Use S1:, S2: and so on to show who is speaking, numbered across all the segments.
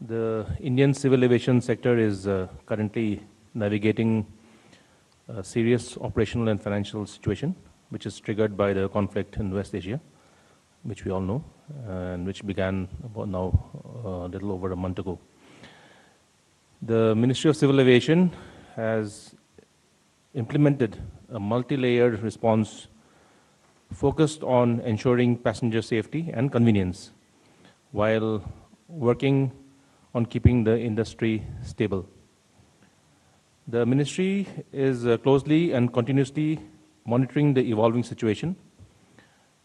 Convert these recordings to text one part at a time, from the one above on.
S1: The Indian civil aviation sector is currently navigating a serious operational and financial situation, which is triggered by the conflict in West Asia, which we all know, and which began about now a little over a month ago. The Ministry of Civil Aviation has implemented a multi-layered response focused on ensuring passenger safety and convenience while working on keeping the industry stable. The ministry is closely and continuously monitoring the evolving situation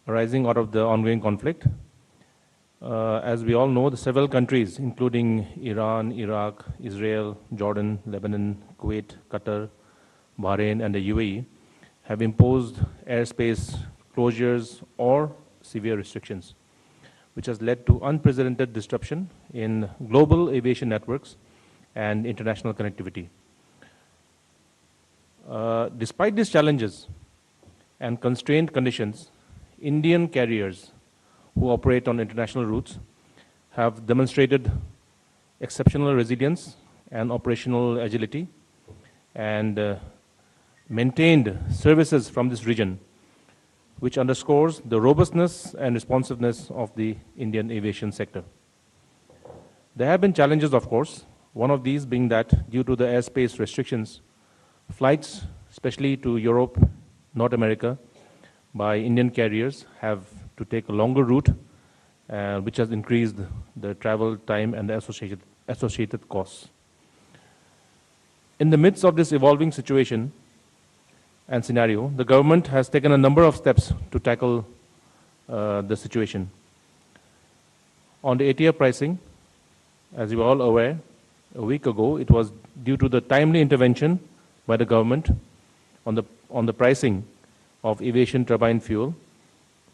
S1: arising out of the ongoing conflict. As we all know, the several countries, including Iran, Iraq, Israel, Jordan, Lebanon, Kuwait, Qatar, Bahrain, and the UAE, have imposed airspace closures or severe restrictions, which has led to unprecedented disruption in global aviation networks and international connectivity. Despite these challenges and constrained conditions, Indian carriers who operate on international routes have demonstrated exceptional resilience and operational agility and maintained services from this region, which underscores the robustness and responsiveness of the Indian aviation sector. There have been challenges, of course, one of these being that due to the airspace restrictions, flights, especially to Europe, North America, by Indian carriers have to take a longer route, which has increased the travel time and the associated costs. In the midst of this evolving situation and scenario, the government has taken a number of steps to tackle the situation. On the ATF pricing, as you are all aware, a week ago, it was due to the timely intervention by the government on the pricing of aviation turbine fuel,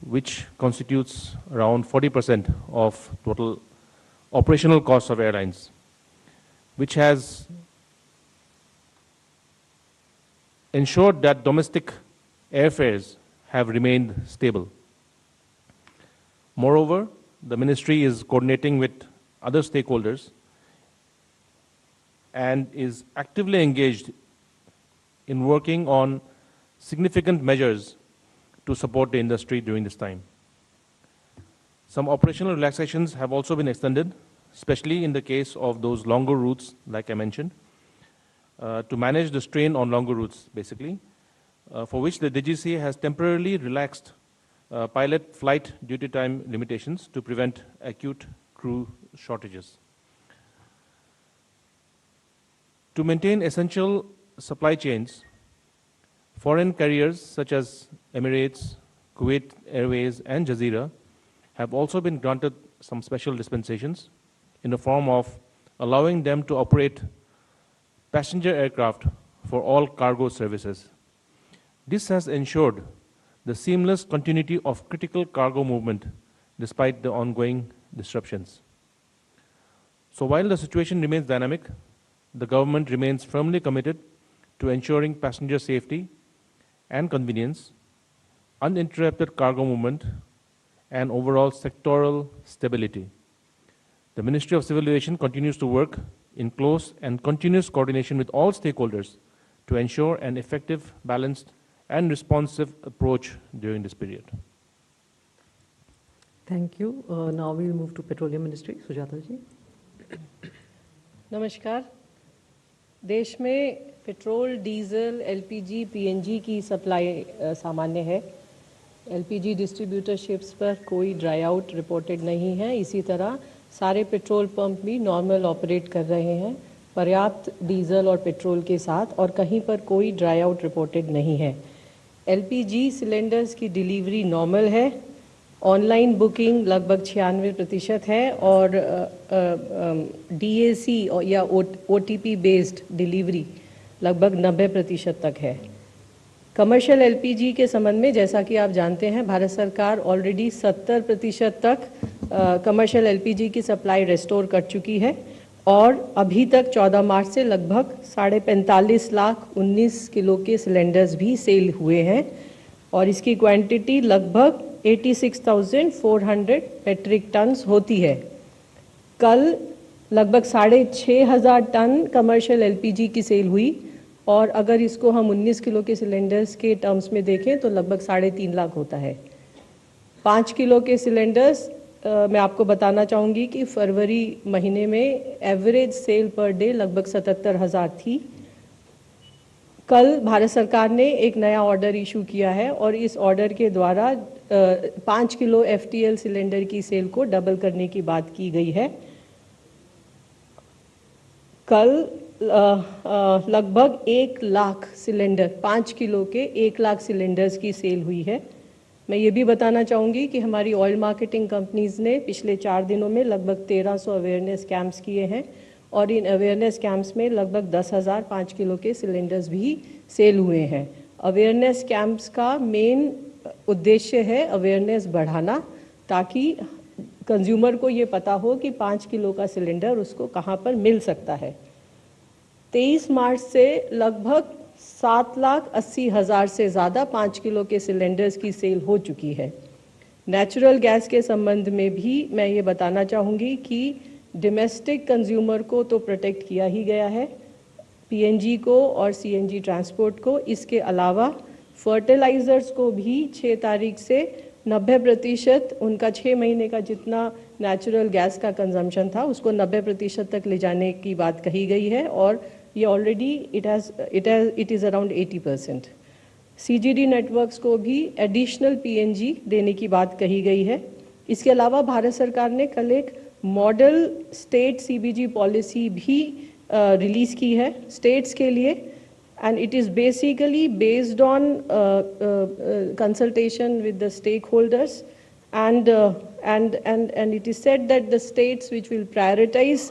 S1: which constitutes around 40% of total operational costs of airlines, which has ensured that domestic airfares have remained stable. Moreover, the ministry is coordinating with other stakeholders and is actively engaged in working on significant measures to support the industry during this time. Some operational relaxations have also been extended, especially in the case of those longer routes, like I mentioned, to manage the strain on longer routes, basically, for which the DGCA has temporarily relaxed pilot flight duty time limitations to prevent acute crew shortages. To maintain essential supply chains, foreign carriers such as Emirates, Kuwait Airways, and Jazeera have also been granted some special dispensations in the form of allowing them to operate passenger aircraft for all cargo services. This has ensured the seamless continuity of critical cargo movement despite the ongoing disruptions. So while the situation remains dynamic, the government remains firmly committed to ensuring passenger safety and convenience, uninterrupted cargo movement, and overall sectoral stability. The Ministry of Civil Aviation continues to work in close and continuous coordination with all stakeholders to ensure an effective, balanced, and responsive approach during this period.
S2: Thank you. Now we will move to Petroleum Ministry. Sujata ji.
S3: नमस्कार. देश में petrol, diesel, LPG, PNG की supply सामान्य है. LPG distributorships पर कोई dry out reported नहीं है. इसी तरह सारे पेट्रोल पंप भी नॉर्मल ऑपरेट कर रहे हैं, पर्याप्त डीजल और पेट्रोल के साथ, और कहीं पर कोई ड्राई आउट रिपोर्टेड नहीं है. एलपीजी सिलेंडर्स की डिलीवरी नॉर्मल है. ऑनलाइन बुकिंग लगभग 96% है और डीएसी या ओटीपी बेस्ड डिलीवरी लगभग 90% तक है. कमर्शियल एलपीजी के संबंध में जैसा कि आप जानते हैं, भारत सरकार ऑलरेडी 70% तक कमर्शियल एलपीजी की सप्लाई रेस्टोर कर चुकी है और अभी तक 14 मार्च से लगभग 45.5 लाख 19 किलो के सिलेंडर्स भी सेल हुए हैं और इसकी क्वांटिटी लगभग 86,400 मेट्रिक टन्स होती है. कल लगभग 6,500 टन कमर्शियल एलपीजी की सेल हुई, और अगर इसको हम 19 किलो के सिलेंडर्स के टर्म्स में देखें तो लगभग 3.5 लाख होता है। 5 किलो के सिलेंडर्स मैं आपको बताना चाहूँगी कि फरवरी महीने में एवरेज सेल पर डे लगभग 77,000 थी। कल भारत सरकार ने एक नया ऑर्डर इशू किया है और इस ऑर्डर के द्वारा 5 किलो एफटीएल सिलेंडर की सेल को डबल करने की बात की गई है। कल लगभग 1 लाख सिलेंडर, 5 किलो के 1 लाख सिलेंडर्स की सेल हुई है। मैं ये भी बताना चाहूँगी कि हमारी ऑयल मार्केटिंग कंपनीज़ ने पिछले 4 दिनों में लगभग 1300 अवेयरनेस कैंप्स किए हैं, और इन अवेयरनेस कैंप्स में लगभग 10,000 5 किलो के सिलेंडर्स भी सेल हुए हैं। अवेयरनेस कैंप्स का मेन उद्देश्य है अवेयरनेस बढ़ाना, ताकि कंज्यूमर को ये पता हो कि 5 किलो का सिलेंडर उसको कहाँ पर मिल सकता है। 23 मार्च से लगभग 7,80,000 से ज़्यादा 5 किलो के सिलेंडर्स की सेल हो चुकी है। नेचुरल गैस के संबंध में भी मैं ये बताना चाहूँगी कि डोमेस्टिक कंज्यूमर को तो प्रोटेक्ट किया ही गया है, पीएनजी को और सीएनजी ट्रांसपोर्ट को। इसके अलावा फर्टिलाइज़र्स को भी 6 तारीख से 90% उनका 6 महीने का जितना नेचुरल गैस का कंजम्पशन था उसको 90% तक ले जाने की बात कही गई है, और ये already it is around 80%। CGD networks को भी एडिशनल पीएनजी देने की बात कही गई है। इसके अलावा भारत सरकार ने कल एक मॉडल स्टेट सीबीजी पॉलिसी भी रिलीज़ की है स्टेट्स के लिए, and it is basically based on consultation with the stakeholders, and it is said that the states which will prioritize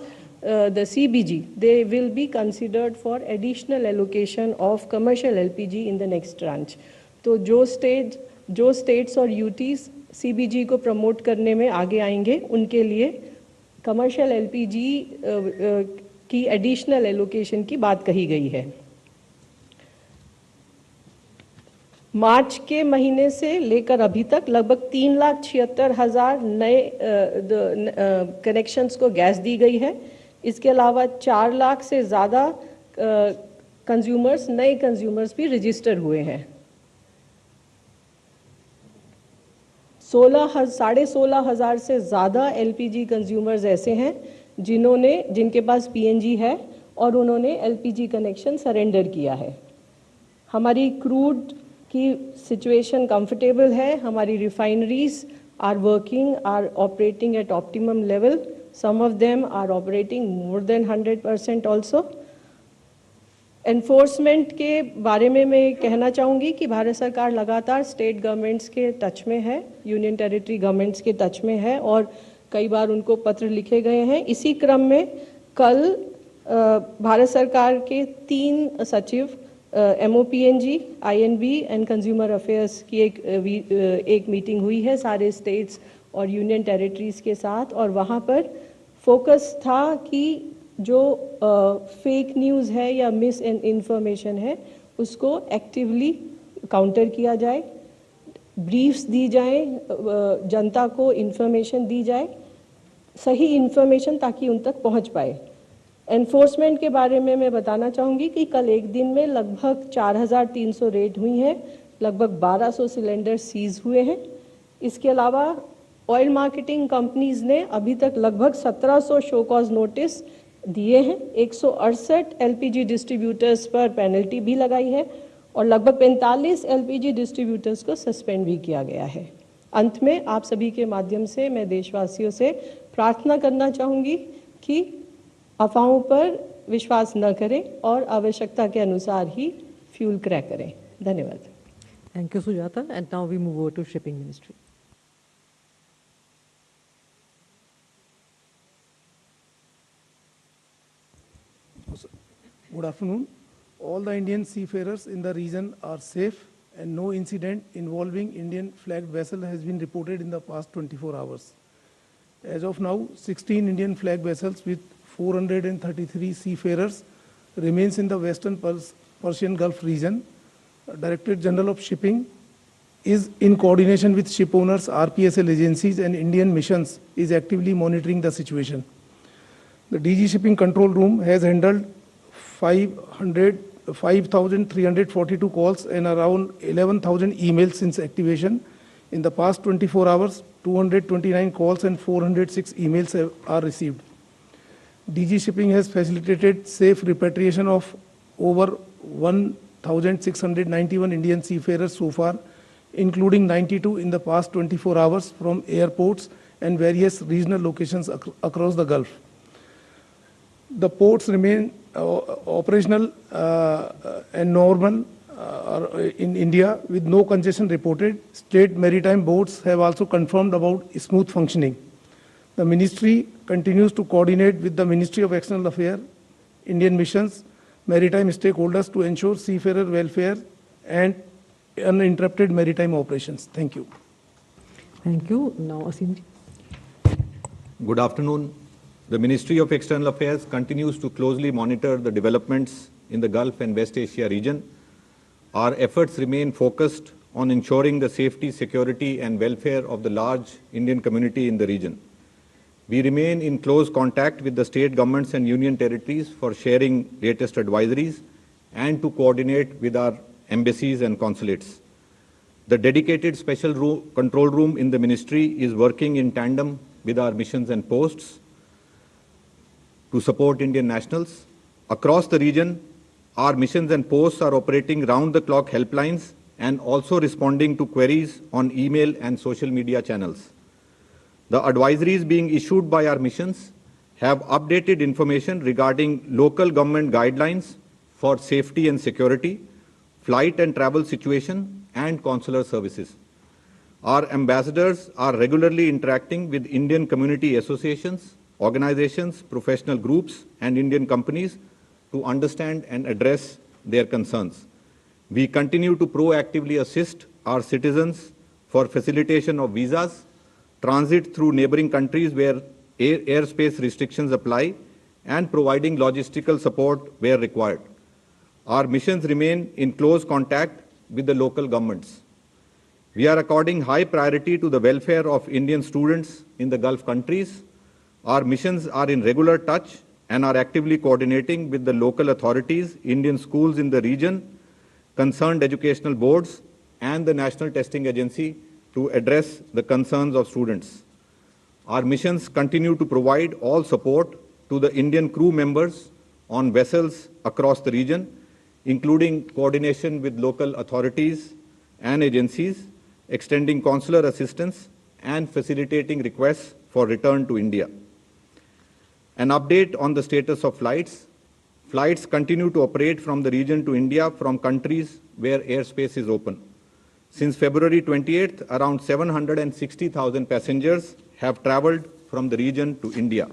S3: the CBG, they will be considered for additional allocation of commercial LPG in the next tranche. तो जो states और UTs CBG को promote करने में आगे आएंगे उनके लिए कमर्शियल LPG की एडिशनल एलोकेशन की बात कही गई है। मार्च के महीने से लेकर अभी तक लगभग 3,76,000 नए कनेक्शंस को गैस दी गई है। इसके अलावा 4 लाख से ज़्यादा नए कंज्यूमर्स भी रजिस्टर हुए हैं। 16,500 से ज़्यादा एलपीजी कंज्यूमर्स ऐसे हैं जिनके पास पीएनजी है और उन्होंने एलपीजी कनेक्शन सरेंडर किया है। हमारी क्रूड की सिचुएशन कंफर्टेबल है। हमारी refineries are operating at optimum level. Some of them are operating more than 100% also. Enforcement के बारे में मैं कहना चाहूँगी कि भारत सरकार लगातार स्टेट गवर्नमेंट्स के टच में है, यूनियन टेरिटरी गवर्नमेंट्स के टच में है, और कई बार उनको पत्र लिखे गए हैं। इसी क्रम में कल भारत सरकार के 3 सचिव MOPNG, INB and consumer affairs की एक मीटिंग हुई है सारे स्टेट्स और यूनियन टेरिटरीज़ के साथ, और वहाँ पर फोकस था कि जो फेक न्यूज़ है या मिस इन्फॉर्मेशन है उसको एक्टिवली काउंटर किया जाए, ब्रीफ्स दी जाए, जनता को इन्फॉर्मेशन दी जाए, सही इन्फॉर्मेशन ताकि उन तक पहुँच पाए। एनफोर्समेंट के बारे में मैं बताना चाहूँगी कि कल एक दिन में लगभग 4,300 रेड हुई हैं, लगभग 1,200 सिलेंडर सीज हुए हैं। इसके अलावा ऑयल मार्केटिंग कंपनीज़ ने अभी तक लगभग 1700 शो कॉज नोटिस दिए हैं, 168 एलपीजी डिस्ट्रीब्यूटर्स पर पेनल्टी भी लगाई है, और लगभग 45 एलपीजी डिस्ट्रीब्यूटर्स को सस्पेंड भी किया गया है। अंत में आप सभी के माध्यम से मैं देशवासियों से प्रार्थना करना चाहूँगी कि अफवाहों पर विश्वास न करें और आवश्यकता के अनुसार ही फ्यूल क्रय करें। धन्यवाद।
S2: Thank you, Sujata. And now we move over to Shipping Ministry.
S4: Good afternoon. All the Indian seafarers in the region are safe, and no incident involving Indian flagged vessel has been reported in the past 24 hours. As of now, 16 Indian flagged vessels with 433 seafarers remains in the Western Persian Gulf region. Directorate General of Shipping is in coordination with ship owners, RPSL agencies and Indian missions is actively monitoring the situation. The DG Shipping Control Room has handled 5,342 calls and around 11,000 emails since activation. In the past 24 hours, 229 calls and 406 emails are received. DG Shipping has facilitated safe repatriation of over 1,691 Indian seafarers so far, including 92 in the past 24 hours from airports and various regional locations across the Gulf. The ports remain operational and normal in India with no congestion reported. State maritime boards have also confirmed about smooth functioning. The ministry continues to coordinate with the Ministry of External Affairs, Indian missions, maritime stakeholders to ensure seafarer welfare and uninterrupted maritime operations. Thank you.
S2: Thank you. Now, Asim ji.
S5: Good afternoon. The Ministry of External Affairs continues to closely monitor the developments in the Gulf and West Asia region. Our efforts remain focused on ensuring the safety, security, and welfare of the large Indian community in the region. We remain in close contact with the state governments and union territories for sharing latest advisories and to coordinate with our embassies and consulates. The dedicated special control room in the ministry is working in tandem with our missions and posts to support Indian nationals. Across the region, our missions and posts are operating round-the-clock helplines and also responding to queries on email and social media channels. The advisories being issued by our missions have updated information regarding local government guidelines for safety and security, flight and travel situation, and consular services. Our ambassadors are regularly interacting with Indian community associations, organizations, professional groups, and Indian companies to understand and address their concerns. We continue to proactively assist our citizens for facilitation of visas, transit through neighboring countries where airspace restrictions apply, and providing logistical support where required. Our missions remain in close contact with the local governments. We are according high priority to the welfare of Indian students in the Gulf countries. Our missions are in regular touch and are actively coordinating with the local authorities, Indian schools in the region, concerned educational boards, and the National Testing Agency to address the concerns of students. Our missions continue to provide all support to the Indian crew members on vessels across the region, including coordination with local authorities and agencies, extending consular assistance, and facilitating requests for return to India. An update on the status of flights. Flights continue to operate from the region to India from countries where airspace is open. Since February 28th, around 760,000 passengers have traveled from the region to India.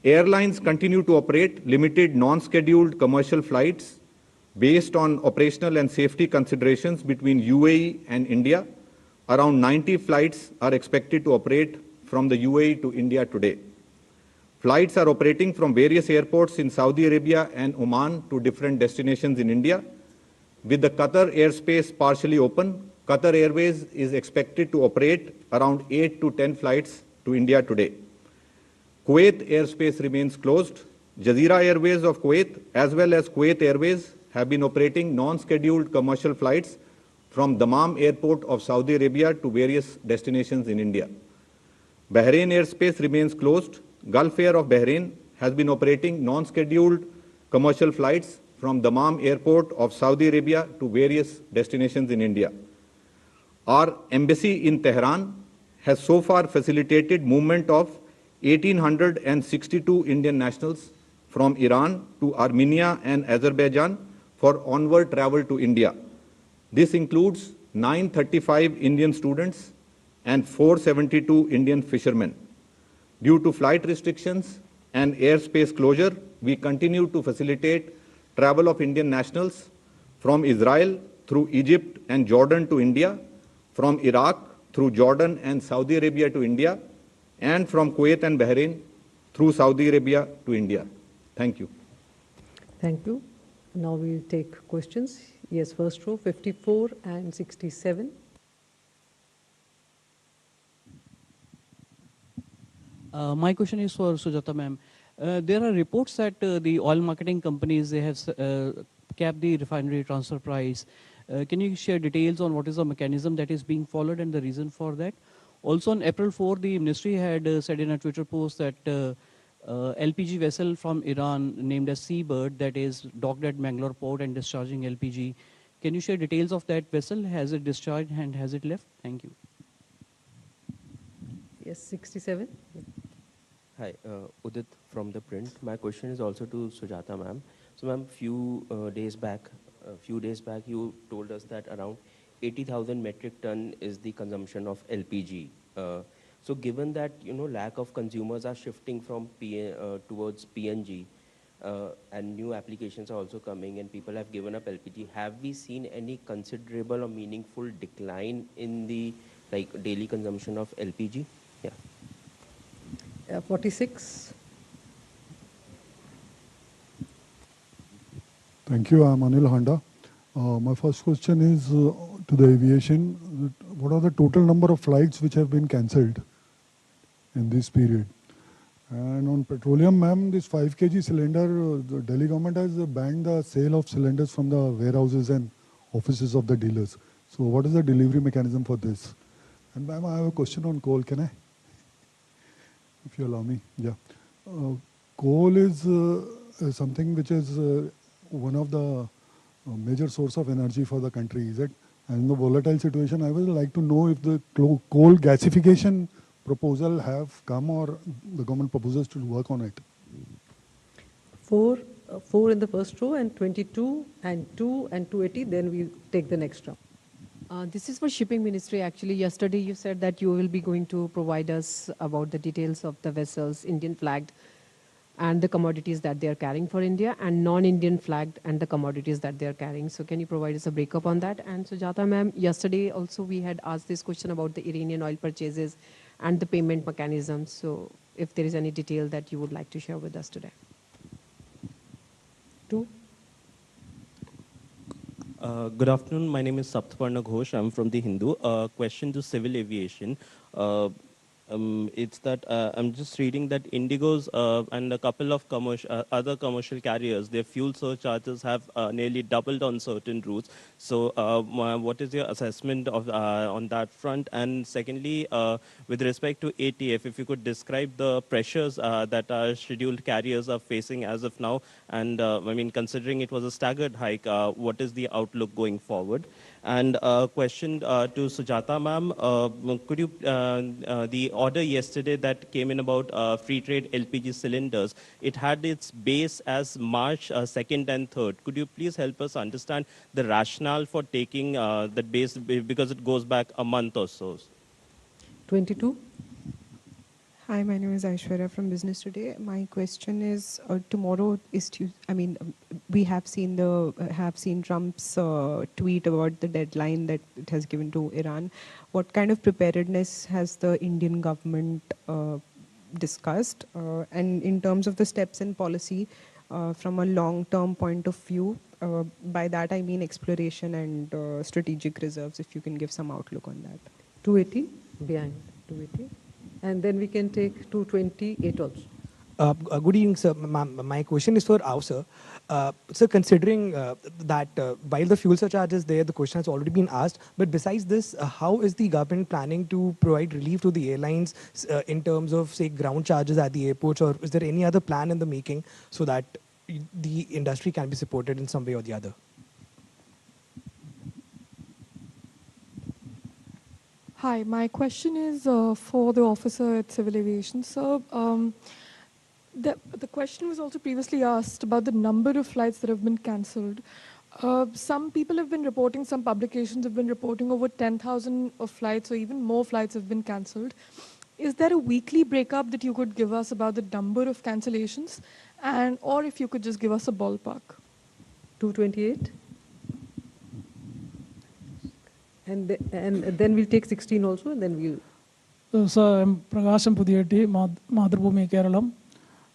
S5: Airlines continue to operate limited non-scheduled commercial flights based on operational and safety considerations between UAE and India. Around 90 flights are expected to operate from the UAE to India today. Flights are operating from various airports in Saudi Arabia and Oman to different destinations in India. With the Qatar airspace partially open, Qatar Airways is expected to operate around 8 to 10 flights to India today. Kuwait airspace remains closed. Jazeera Airways of Kuwait as well as Kuwait Airways have been operating non-scheduled commercial flights from Dammam Airport of Saudi Arabia to various destinations in India. Bahrain airspace remains closed. Gulf Air of Bahrain has been operating non-scheduled commercial flights from Dammam Airport of Saudi Arabia to various destinations in India. Our embassy in Tehran has so far facilitated movement of 1,862 Indian nationals from Iran to Armenia and Azerbaijan for onward travel to India. This includes 935 Indian students and 472 Indian fishermen. Due to flight restrictions and airspace closure, we continue to facilitate travel of Indian nationals from Israel through Egypt and Jordan to India, from Iraq through Jordan and Saudi Arabia to India, and from Kuwait and Bahrain through Saudi Arabia to India. Thank you.
S2: Thank you. Now we'll take questions. Yes, first row, 54 and 67.
S6: My question is for Sujata ma'am. There are reports that the oil marketing companies, they have capped the refinery transfer price. Can you share details on what is the mechanism that is being followed and the reason for that? Also on April 4, the ministry had said in a Twitter post that LPG vessel from Iran named as Seabird that is docked at Mangalore port and discharging LPG. Can you share details of that vessel? Has it discharged and has it left? Thank you.
S2: Yes, 67.
S7: Hi, Udit from The Print. My question is also to Sujata ma'am. So ma'am, few days back, you told us that around 80,000 metric ton is the consumption of LPG. So given that, lack of consumers are shifting from towards PNG, and new applications are also coming and people have given up LPG, have we seen any considerable or meaningful decline in the daily consumption of LPG? Yeah.
S2: 46.
S8: Thank you. I'm Anil Handa. My first question is to the aviation. What are the total number of flights which have been cancelled in this period? And on petroleum, ma'am, this 5 kg cylinder, the Delhi government has banned the sale of cylinders from the warehouses and offices of the dealers. So what is the delivery mechanism for this? And ma'am, I have a question on coal. Can I? If you allow me. Yeah. Coal is something which is one of the major source of energy for the country, is it? And in the volatile situation, I would like to know if the coal gasification proposal have come or the government proposes to work on it.
S2: 4 in the first row and 22 and 2 and 280, then we'll take the next round.
S9: This is for Shipping Ministry. Actually, yesterday you said that you will be going to provide us about the details of the vessels, Indian flagged, and the commodities that they are carrying for India, and non-Indian flagged and the commodities that they are carrying. So can you provide us a breakup on that? And Sujata ma'am, yesterday also we had asked this question about the Iranian oil purchases and the payment mechanism. So if there is any detail that you would like to share with us today.
S2: 2.
S10: Good afternoon. My name is Saptaparna Ghosh. I'm from The Hindu. Question to civil aviation. It's that I'm just reading that Indigo's and a couple of other commercial carriers, their fuel surcharges have nearly doubled on certain routes. So what is your assessment of on that front? And secondly, with respect to ATF, if you could describe the pressures that our scheduled carriers are facing as of now, and I mean, considering it was a staggered hike, what is the outlook going forward? And a question to Sujata ma'am, could you, the order yesterday that came in about free trade LPG cylinders, it had its base as March 2nd and 3rd. Could you please help us understand the rationale for taking that base, because it goes back a month or so?
S2: 22.
S11: Hi, my name is Aishwarya from Business Today. My question is, tomorrow is Tuesday. I mean, we have seen Trump's tweet about the deadline that it has given to Iran. What kind of preparedness has the Indian government discussed? And in terms of the steps in policy, from a long-term point of view, by that I mean exploration and strategic reserves, if you can give some outlook on that.
S2: 280, behind 280. And then we can take 228 also.
S12: Good evening, sir. My question is for Ao, sir. Sir, considering that while the fuel surcharge is there, the question has already been asked. But besides this, how is the government planning to provide relief to the airlines in terms of, say, ground charges at the airports? Or is there any other plan in the making so that the industry can be supported in some way or the other?
S13: Hi, my question is for the officer at Civil Aviation. Sir, the question was also previously asked about the number of flights that have been cancelled. Some people have been reporting, some publications have been reporting over 10,000 of flights or even more flights have been cancelled. Is there a weekly breakup that you could give us about the number of cancellations? And or if you could just give us a ballpark.
S2: 228. And then we'll take 16 also, and then we'll...
S14: So I'm Prakasham Pudiyati, Madhurabhumi, Kerala.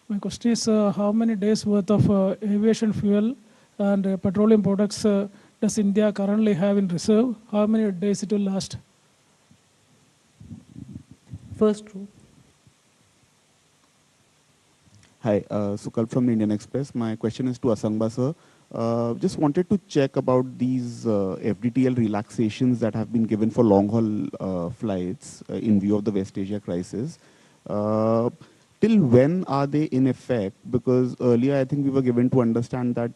S14: My question is, how many days worth of aviation fuel and petroleum products does India currently have in reserve? How many days it will last?
S2: First row.
S15: Hi, Sukal from the Indian Express. My question is to Asangba sir. Just wanted to check about these FDTL relaxations that have been given for long-haul flights in view of the West Asia crisis. Till when are they in effect? Because earlier I think we were given to understand that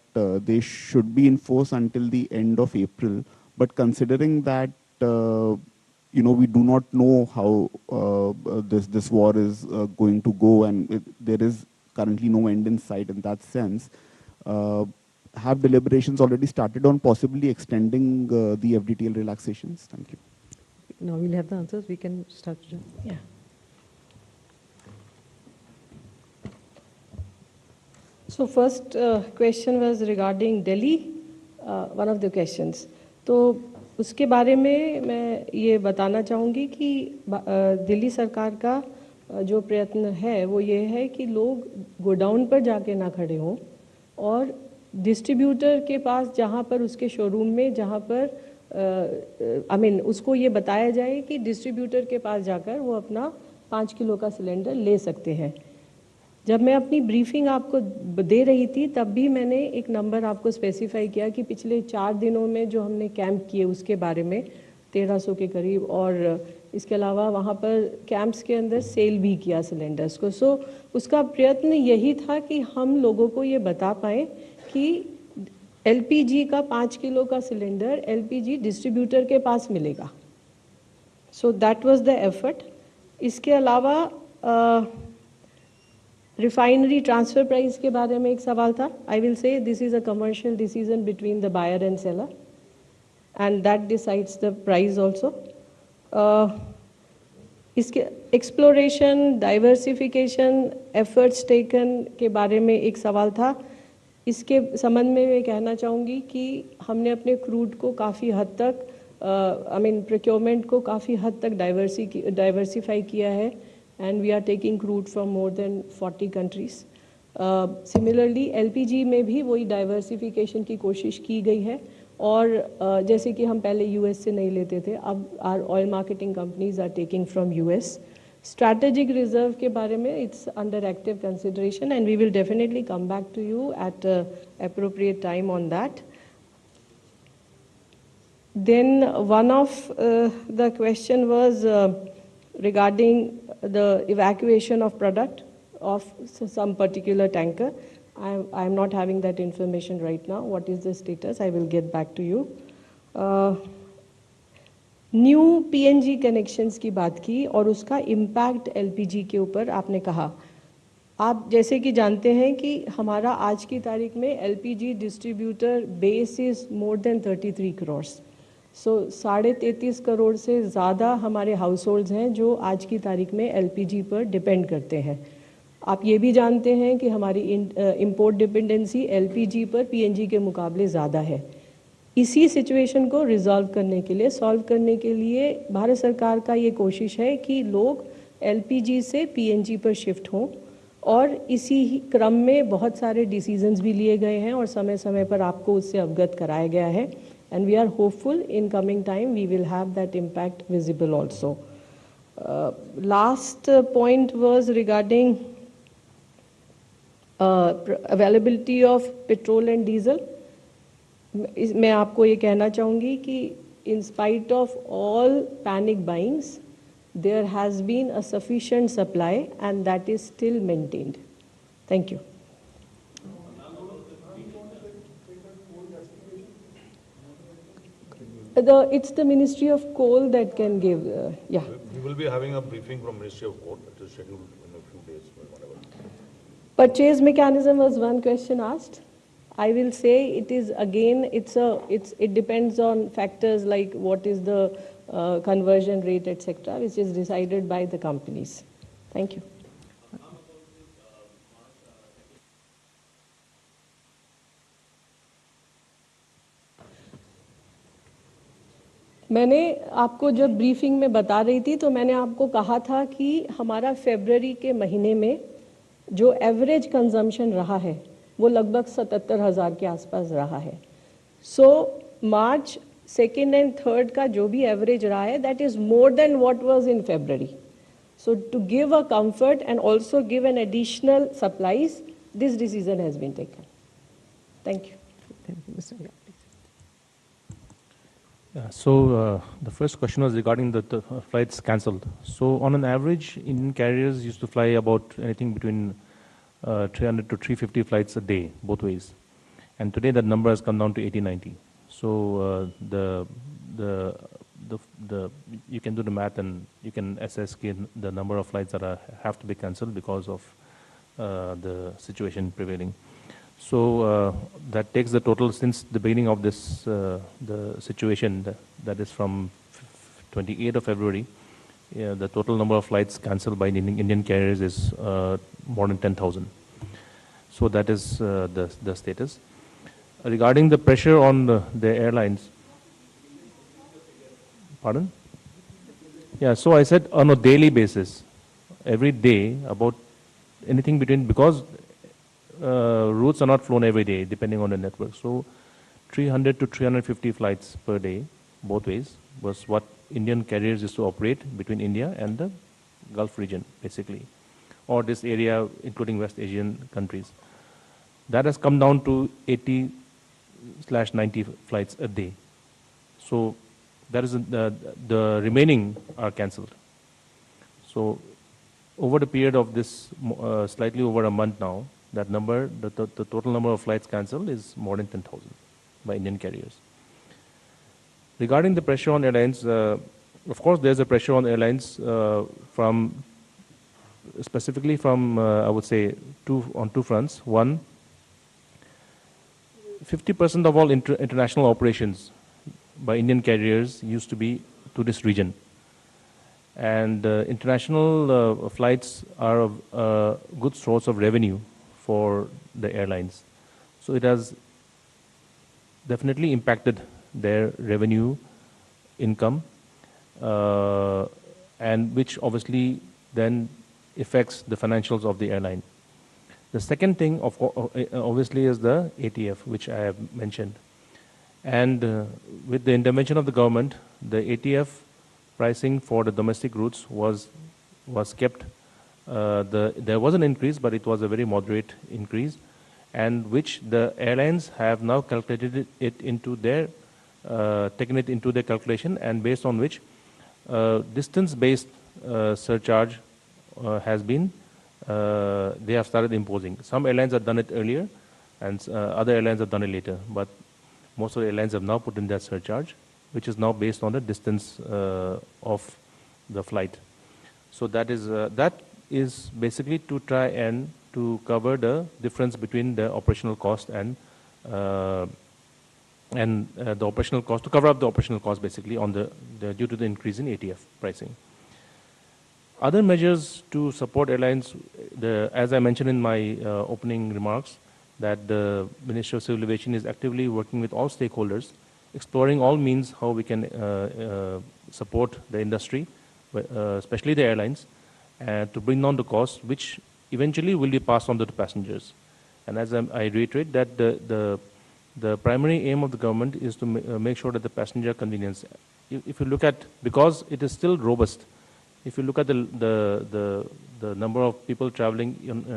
S15: they should be in force until the end of April. But considering that we do not know how this war is going to go, and there is currently no end in sight in that sense. Have deliberations already started on possibly extending the FDTL relaxations? Thank you.
S2: Now we'll have the answers. We can start.
S3: Yeah. So first question was regarding Delhi, one of the questions. तो उसके बारे में मैं ये बताना चाहूँगी कि दिल्ली सरकार का जो प्रयत्न है वो ये है कि लोग गोडाउन पर जाके ना खड़े हों और डिस्ट्रीब्यूटर के पास जहाँ पर उसके शोरूम में जहाँ पर उसको ये बताया जाए कि डिस्ट्रीब्यूटर के पास जाकर वो अपना 5 किलो का सिलेंडर ले सकते हैं। जब मैं अपनी ब्रीफिंग आपको दे रही थी तब भी मैंने एक नंबर आपको स्पेसिफाई किया कि पिछले 4 दिनों में जो हमने कैंप किए उसके बारे में 1300 के करीब, और इसके अलावा वहाँ पर कैंप्स के अंदर सेल भी किया सिलेंडर्स को। सो उसका प्रयत्न यही था कि हम लोगों को ये बता पाएँ कि एलपीजी का 5 किलो का सिलेंडर एलपीजी डिस्ट्रीब्यूटर के पास मिलेगा। So that was the effort. इसके अलावा रिफाइनरी ट्रांसफ़र प्राइस के बारे में एक सवाल था। I will say this is a commercial decision between the buyer and seller and that decides the price also. इसके एक्सप्लोरेशन, डाइवर्सिफिकेशन, एफर्ट्स टेकन के बारे में एक सवाल था। इसके संबंध में मैं कहना चाहूँगी कि हमने अपने क्रूड को काफ़ी हद तक प्रोक्योरमेंट को काफ़ी हद तक डाइवर्सिफाई किया है, and we are taking crude from more than 40 countries. Similarly, LPG में भी वही डाइवर्सिफिकेशन की कोशिश की गई है, और जैसे कि हम पहले यूएस से नहीं लेते थे, अब our oil marketing companies are taking from US. Strategic reserve के बारे में it's under active consideration and we will definitely come back to you at appropriate time on that. Then one of the question was regarding the evacuation of product of some particular tanker. I am not having that information right now. What is the status? I will get back to you. New PNG connections की बात की और उसका impact LPG के ऊपर आपने कहा। आप जैसे कि जानते हैं कि हमारा आज की तारीख में LPG distributor base is more than 33 crore. So 33.5 crore से ज़्यादा हमारे हाउस होल्ड्स हैं जो आज की तारीख में एलपीजी पर डिपेंड करते हैं। आप ये भी जानते हैं कि हमारी इंपोर्ट डिपेंडेंसी एलपीजी पर पीएनजी के मुकाबले ज़्यादा है। इसी सिचुएशन को सॉल्व करने के लिए भारत सरकार का ये कोशिश है कि लोग एलपीजी से पीएनजी पर शिफ्ट हों, और इसी ही क्रम में बहुत सारे डिसीजंस भी लिए गए हैं और समय समय पर आपको उससे अवगत कराया गया है। And we are hopeful in coming time we will have that impact visible also. Last point was regarding availability of petrol and diesel. मैं आपको ये कहना चाहूँगी कि in spite of all panic buyings, there has been a sufficient supply and that is still maintained. Thank you. It's the Ministry of Coal that can give, yeah.
S16: We will be having a briefing from Ministry of Coal. It is scheduled in a few days or whatever.
S3: Purchase mechanism was one question asked. I will say it is again, it depends on factors like what is the conversion rate, etc., which is decided by the companies. Thank you. मैंने आपको जब briefing में बता रही थी तो मैंने आपको कहा था कि हमारा फरवरी के महीने में जो एवरेज कंजम्पशन रहा है वो लगभग 77,000 के आसपास रहा है। सो मार्च 2nd and 3rd का जो भी एवरेज रहा है that is more then what was in February. So to give a comfort and also give an additional supplies, this decision has been taken. Thank you.
S2: Thank you, Mr. Yeah, please.
S1: Yeah, so the first question was regarding the flights cancelled. So on an average, Indian carriers used to fly about anything between 300 to 350 flights a day, both ways. And today that number has come down to 80, 90. So you can do the math and you can assess the number of flights that have to be cancelled because of the situation prevailing. So that takes the total since the beginning of this the situation, that is from 28th of February. The total number of flights cancelled by Indian carriers is more than 10,000. So that is the status. Regarding the pressure on the airlines, pardon? Yeah, so I said on a daily basis, every day about anything between, because routes are not flown every day depending on the network. So 300 to 350 flights per day, both ways, was what Indian carriers used to operate between India and the Gulf region, basically, or this area, including West Asian countries. That has come down to 80/90 flights a day. So that is the remaining are cancelled. So over the period of this slightly over a month now, that number, the total number of flights cancelled is more than 10,000 by Indian carriers. Regarding the pressure on airlines, of course there's a pressure on airlines specifically from I would say on two fronts. One, 50% of all international operations by Indian carriers used to be to this region. And international flights are a good source of revenue for the airlines. So it has definitely impacted their revenue income, and which obviously then affects the financials of the airline. The second thing, obviously, is the ATF, which I have mentioned. And with the intervention of the government, the ATF pricing for the domestic routes was kept. There was an increase, but it was a very moderate increase, and which the airlines have now calculated it into their, taken it into their calculation, and based on which distance-based surcharge has been, they have started imposing. Some airlines have done it earlier, and other airlines have done it later, but most of the airlines have now put in that surcharge, which is now based on the distance of the flight. So that is basically to try and to cover the difference between the operational cost and the operational cost, to cover up the operational cost basically on due to the increase in ATF pricing. Other measures to support airlines, as I mentioned in my opening remarks, that the Ministry of Civil Aviation is actively working with all stakeholders, exploring all means how we can support the industry, especially the airlines, to bring down the costs, which eventually will be passed on to the passengers. And as I reiterate that the primary aim of the government is to make sure that the passenger convenience, if you look at, because it is still robust, if you look at the number of people traveling,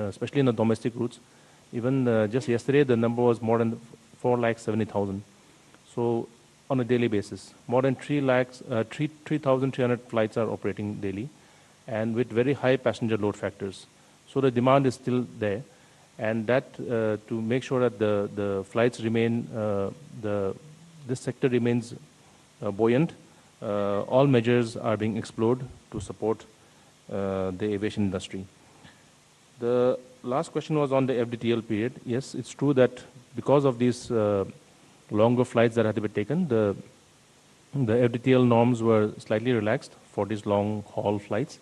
S1: especially in the domestic routes, even just yesterday the number was more than 470,000. So on a daily basis, more than 3,300 flights are operating daily, and with very high passenger load factors. So the demand is still there, and that to make sure that the flights remain, this sector remains buoyant, all measures are being explored to support the aviation industry. The last question was on the FDTL period. Yes, it's true that because of these longer flights that had to be taken, the FDTL norms were slightly relaxed for these long haul flights.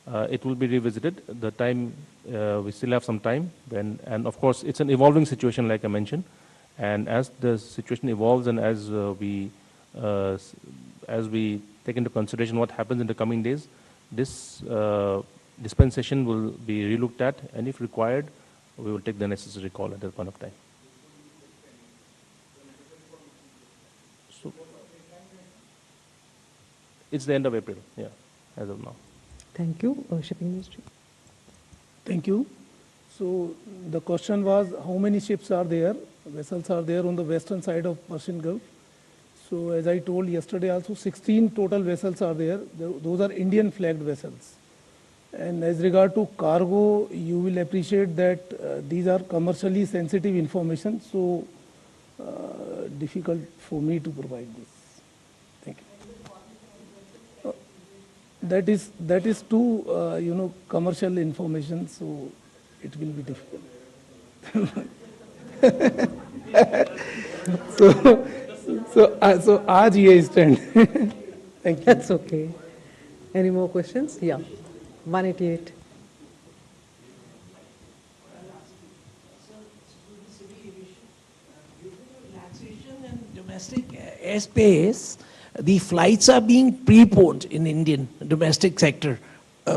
S1: It will be revisited. The time, we still have some time, and of course it's an evolving situation like I mentioned, and as the situation evolves and as we take into consideration what happens in the coming days, this dispensation will be relooked at, and if required, we will take the necessary call at that point of time. So it's the end of April, yeah, as of now.
S2: Thank you. Shipping Ministry.
S4: Thank you. So the question was how many ships are there, vessels are there on the western side of Persian Gulf. So as I told yesterday also, 16 total vessels are there. Those are Indian flagged vessels. And as regard to cargo, you will appreciate that these are commercially sensitive information, so difficult for me to provide this. Thank you. That is too commercial information, so it will be difficult. so आज ये stand. Thank you.
S2: That's okay. Any more questions? Yeah. 188.
S17: Domestic airspace, the flights are being preponed in Indian domestic sector.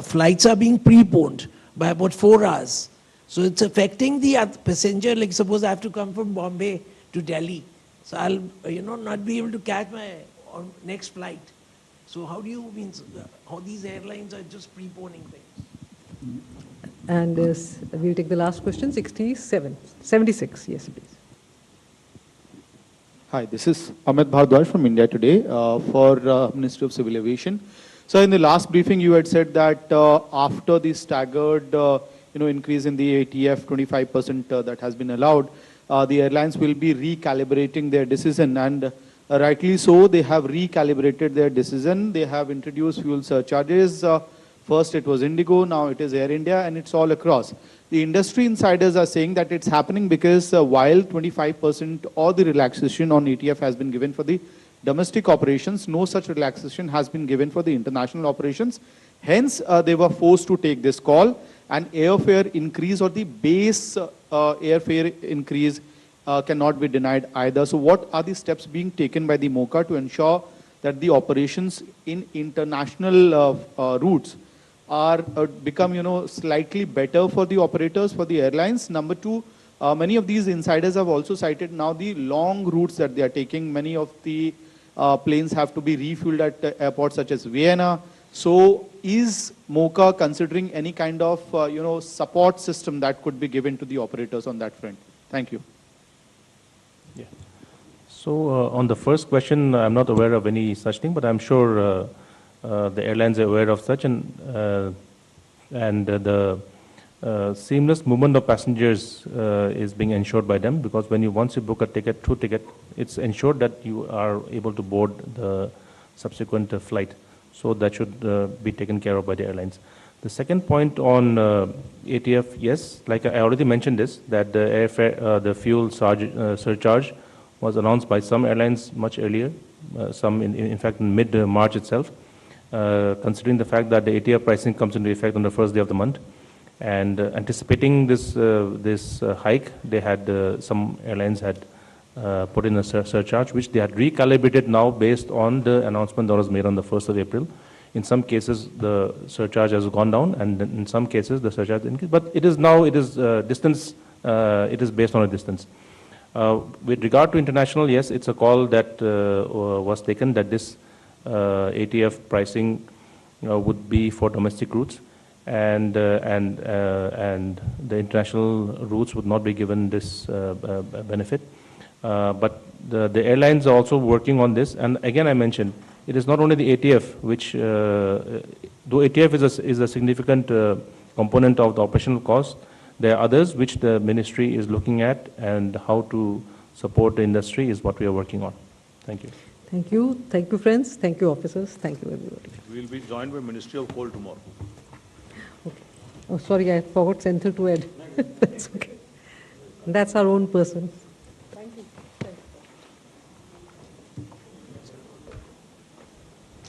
S17: Flights are being preponed by about 4 hours. So it's affecting the passenger. Like suppose I have to come from Bombay to Delhi, so I'll not be able to catch my next flight. So how do you mean how these airlines are just preponing things?
S2: And we'll take the last question. 76. Yes, please.
S18: Hi, this is Amit Bhardwaj from India Today for Ministry of Civil Aviation. So in the last briefing, you had said that after the staggered increase in the ATF 25% that has been allowed, the airlines will be recalibrating their decision, and rightly so, they have recalibrated their decision. They have introduced fuel surcharges. First it was Indigo, now it is Air India, and it's all across. The industry insiders are saying that it's happening because while 25% or the relaxation on ATF has been given for the domestic operations, no such relaxation has been given for the international operations. Hence, they were forced to take this call, and airfare increase or the base airfare increase cannot be denied either. So what are the steps being taken by the MOCA to ensure that the operations in international routes are become slightly better for the operators, for the airlines? Number two, many of these insiders have also cited now the long routes that they are taking. Many of the planes have to be refueled at airports such as Vienna. So is MOCA considering any kind of support system that could be given to the operators on that front? Thank you.
S1: Yeah. So on the first question, I'm not aware of any such thing, but I'm sure the airlines are aware of such, and the seamless movement of passengers is being ensured by them, because once you book a ticket, through ticket, it's ensured that you are able to board the subsequent flight. So that should be taken care of by the airlines. The second point on ATF, yes, like I already mentioned this, that the airfare, the fuel surcharge was announced by some airlines much earlier, some in fact in mid-March itself, considering the fact that the ATF pricing comes into effect on the first day of the month. And anticipating this hike, they had some airlines had put in a surcharge, which they had recalibrated now based on the announcement that was made on the 1st of April. In some cases, the surcharge has gone down, and in some cases, the surcharge increased. But it is now, distance, it is based on a distance. With regard to international, yes, it's a call that was taken that this ATF pricing would be for domestic routes, and the international routes would not be given this benefit. But the airlines are also working on this, and again I mentioned, it is not only the ATF, which, though ATF is a significant component of the operational cost, there are others which the ministry is looking at, and how to support the industry is what we are working on. Thank you.
S2: Thank you. Thank you, friends. Thank you, officers. Thank you, everybody.
S16: We will be joined by Ministry of Coal tomorrow.
S2: Okay. Oh, sorry, I forgot Central to add. That's okay. That's our own person.